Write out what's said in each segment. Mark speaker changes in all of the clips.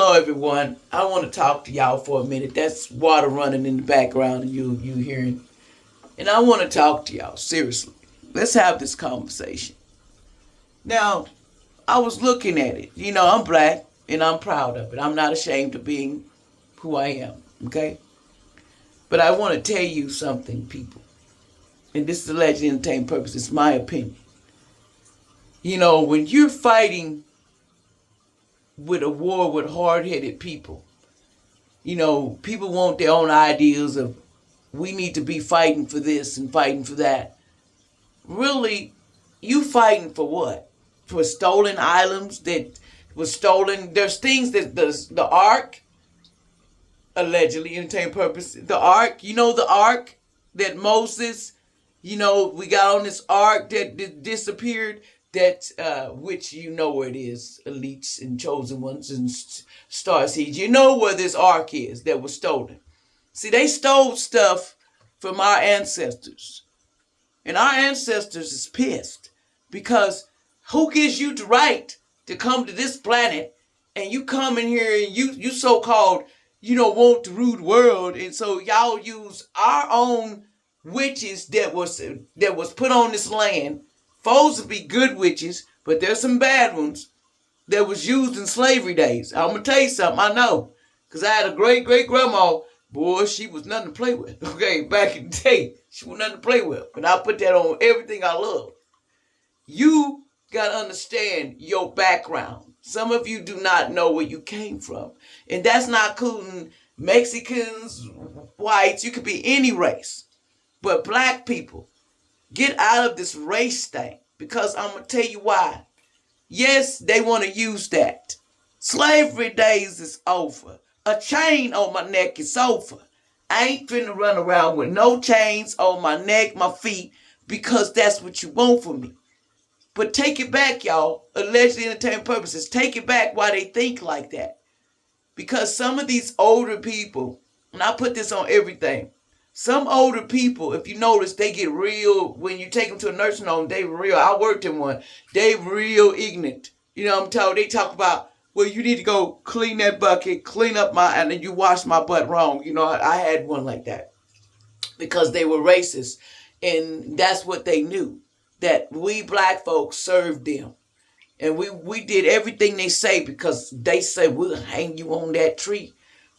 Speaker 1: Hello, everyone. I want to talk to y'all for a minute. That's water running in the background, and you hearing. And I want to talk to y'all seriously. Let's have this conversation. Now, I was looking at it. I'm black, and I'm proud of it. I'm not ashamed of being who I am. Okay, but I want to tell you something, people. And this is alleged entertainment purpose. It's my opinion. When you're fighting with a war with hard-headed people, people want their own ideas of we need to be fighting for this and fighting for that. Really, you fighting for what? For stolen items that was stolen? There's things that the ark, allegedly, entertainment purpose, the ark, the ark that Moses, we got on this ark that disappeared, that which where it is, elites and chosen ones and star seeds. You know where this ark is that was stolen. See, they stole stuff from our ancestors. And our ancestors is pissed because who gives you the right to come to this planet and you come in here and you so-called, want to rule the world, and so y'all use our own witches that was put on this land. Supposed to be good witches, but there's some bad ones that was used in slavery days. I'm going to tell you something, I know. Because I had a great-great-grandma. Boy, she was nothing to play with. Okay, back in the day, she was nothing to play with. But I put that on everything I love. You got to understand your background. Some of you do not know where you came from. And that's not including Mexicans, whites. You could be any race. But black people, get out of this race thing, because I'm going to tell you why. Yes, they want to use that. Slavery days is over. A chain on my neck is over. I ain't finna run around with no chains on my neck, my feet, because that's what you want from me. But take it back, y'all. Allegedly entertainment purposes. Take it back why they think like that. Because some of these older people, and I put this on everything, some older people, if you notice, they get real, when you take them to a nursing home, they real, I worked in one, they real ignorant. I'm told, they talk about, well, you need to go clean that bucket, clean up and then you wash my butt wrong. I had one like that because they were racist. And that's what they knew, that we black folks served them. And we did everything they say, because they say, we'll hang you on that tree.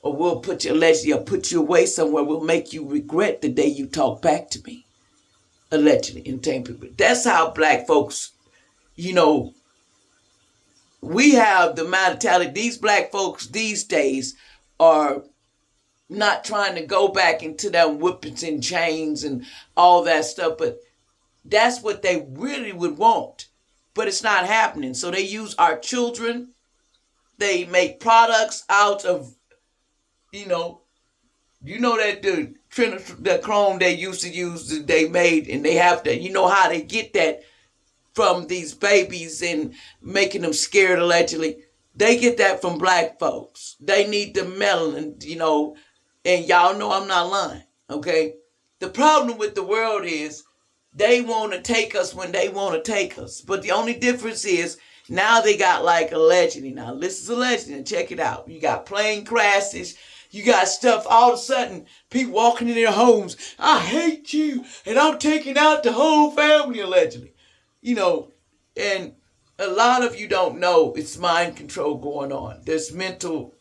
Speaker 1: Or we'll put you, allegedly, or put you away somewhere. We'll make you regret the day you talk back to me. Allegedly, entertain people. That's how black folks, we have the mentality. These black folks these days are not trying to go back into them whippings and chains and all that stuff. But that's what they really would want. But it's not happening. So they use our children. They make products out of, that the chrome they used to use, that they made, and they have to, how they get that from these babies and making them scared, allegedly. They get that from black folks. They need the melanin, and y'all know I'm not lying, okay? The problem with the world is they want to take us when they want to take us. But the only difference is now they got like allegedly. Now, this is allegedly, and check it out. You got plane crashes. You got stuff, all of a sudden, people walking in their homes. I hate you, and I'm taking out the whole family, allegedly. And a lot of you don't know it's mind control going on. There's mental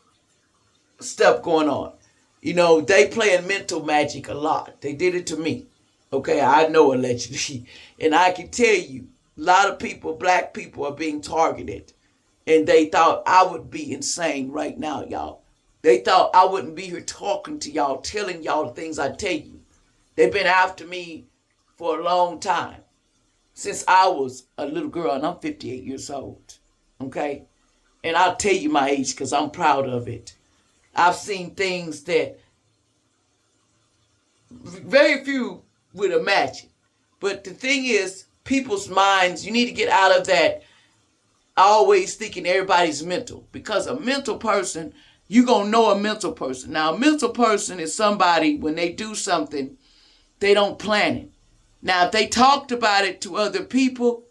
Speaker 1: stuff going on. They playing mental magic a lot. They did it to me. Okay, I know, allegedly. And I can tell you, a lot of people, black people, are being targeted. And they thought I would be insane right now, y'all. They thought I wouldn't be here talking to y'all, telling y'all the things I tell you. They've been after me for a long time. Since I was a little girl, and I'm 58 years old. Okay? And I'll tell you my age because I'm proud of it. I've seen things that very few would imagine. But the thing is, people's minds, you need to get out of that always thinking everybody's mental. Because a mental person, you're going to know a mental person. Now, a mental person is somebody, when they do something, they don't plan it. Now, if they talked about it to other people,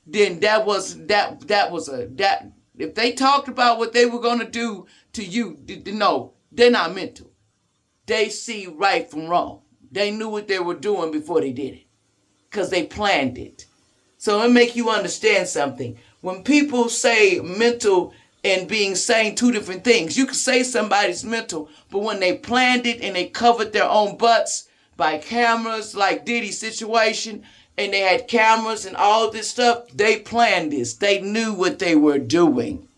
Speaker 1: then that If they talked about what they were going to do to you, no, they're not mental. They see right from wrong. They knew what they were doing before they did it because they planned it. So it make you understand something. When people say mental and being sane, two different things. You can say somebody's mental, but when they planned it and they covered their own butts by cameras, like Diddy's situation, and they had cameras and all this stuff, they planned this. They knew what they were doing.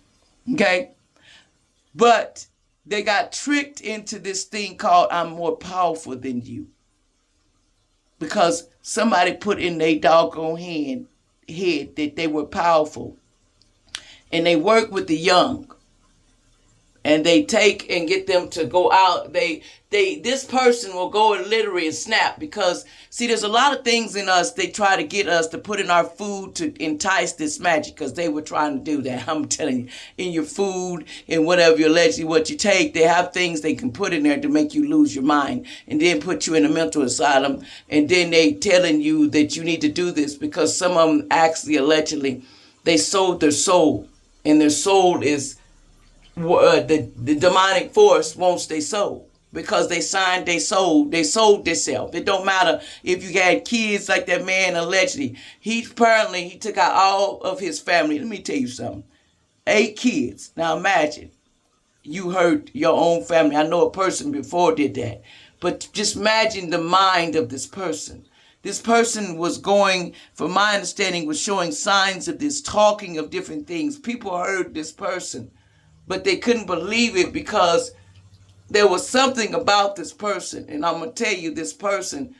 Speaker 1: Okay? But they got tricked into this thing called I'm more powerful than you. Because somebody put in their doggone head that they were powerful. And they work with the young. And they take and get them to go out. This person will go and literally and snap because, see, there's a lot of things in us they try to get us to put in our food to entice this magic because they were trying to do that. I'm telling you, in your food and whatever you allegedly what you take, they have things they can put in there to make you lose your mind and then put you in a mental asylum. And then they telling you that you need to do this because some of them actually allegedly, they sold their soul. And their soul is the demonic force wants their soul because they signed their soul. They sold themselves. It don't matter if you had kids like that man allegedly. He took out all of his family. Let me tell you something. 8 kids. Now imagine you hurt your own family. I know a person before did that. But just imagine the mind of this person. This person was going, from my understanding, was showing signs of this, talking of different things. People heard this person, but they couldn't believe it because there was something about this person. And I'm going to tell you, this person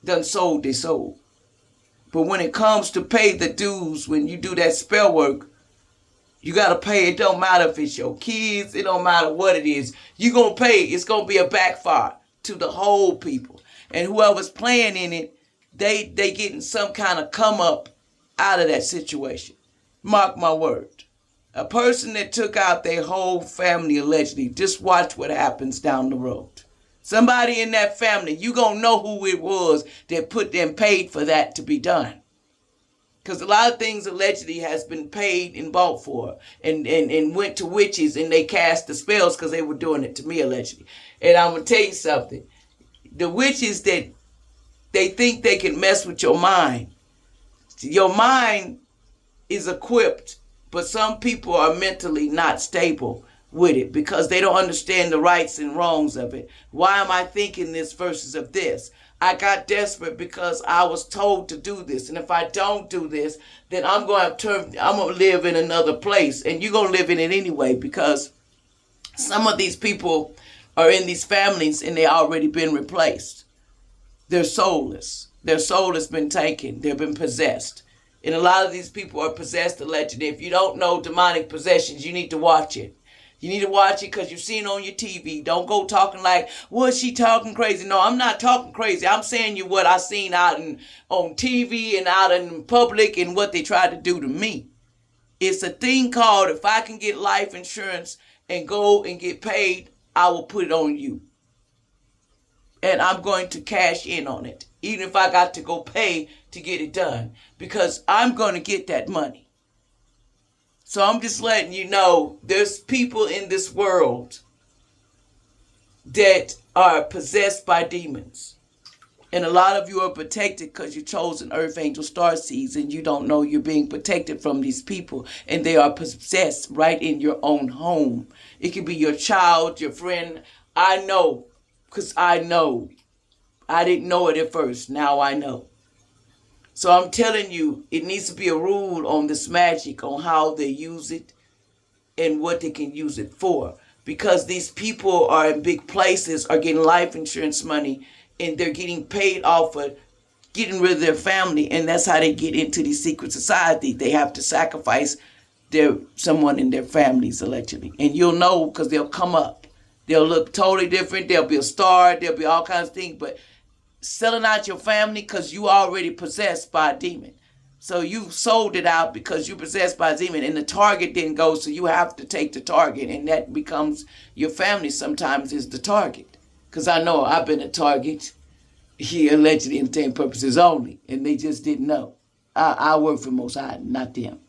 Speaker 1: done sold their soul. But when it comes to pay the dues, when you do that spell work, you got to pay. It don't matter if it's your kids. It don't matter what it is. You're going to pay. It's going to be a backfire to the whole people. And whoever's playing in it, they getting some kind of come up out of that situation. Mark my word. A person that took out their whole family allegedly, just watch what happens down the road. Somebody in that family, you gonna know who it was that put them paid for that to be done. Because a lot of things allegedly has been paid and bought for and went to witches and they cast the spells because they were doing it to me allegedly. And I'm gonna tell you something. The witches that they think they can mess with your mind. Your mind is equipped, but some people are mentally not stable with it because they don't understand the rights and wrongs of it. Why am I thinking this versus of this? I got desperate because I was told to do this. And if I don't do this, then I'm going to live in another place. And you're going to live in it anyway because some of these people are in these families and they already been replaced. They're soulless. Their soul has been taken. They've been possessed. And a lot of these people are possessed allegedly. If you don't know demonic possessions, you need to watch it. You need to watch it because you've seen it on your TV. Don't go talking like, was she talking crazy? No, I'm not talking crazy. I'm saying you what I seen out on TV and out in public and what they tried to do to me. It's a thing called if I can get life insurance and go and get paid, I will put it on you. And I'm going to cash in on it, even if I got to go pay to get it done, because I'm going to get that money. So I'm just letting you know there's people in this world that are possessed by demons. And a lot of you are protected because you chose an earth angel star seeds and you don't know you're being protected from these people. And they are possessed right in your own home. It could be your child, your friend. I know. Because I know. I didn't know it at first. Now I know. So I'm telling you, it needs to be a rule on this magic, on how they use it and what they can use it for. Because these people are in big places, are getting life insurance money, and they're getting paid off for getting rid of their family. And that's how they get into these secret society. They have to sacrifice someone in their families, allegedly. And you'll know because they'll come up. They'll look totally different. They'll be a star. There'll be all kinds of things. But selling out your family because you already possessed by a demon. So you sold it out because you're possessed by a demon. And the target didn't go, so you have to take the target. And that becomes your family sometimes is the target. Because I know I've been a target here allegedly entertainment purposes only. And they just didn't know. I work for Most High, not them.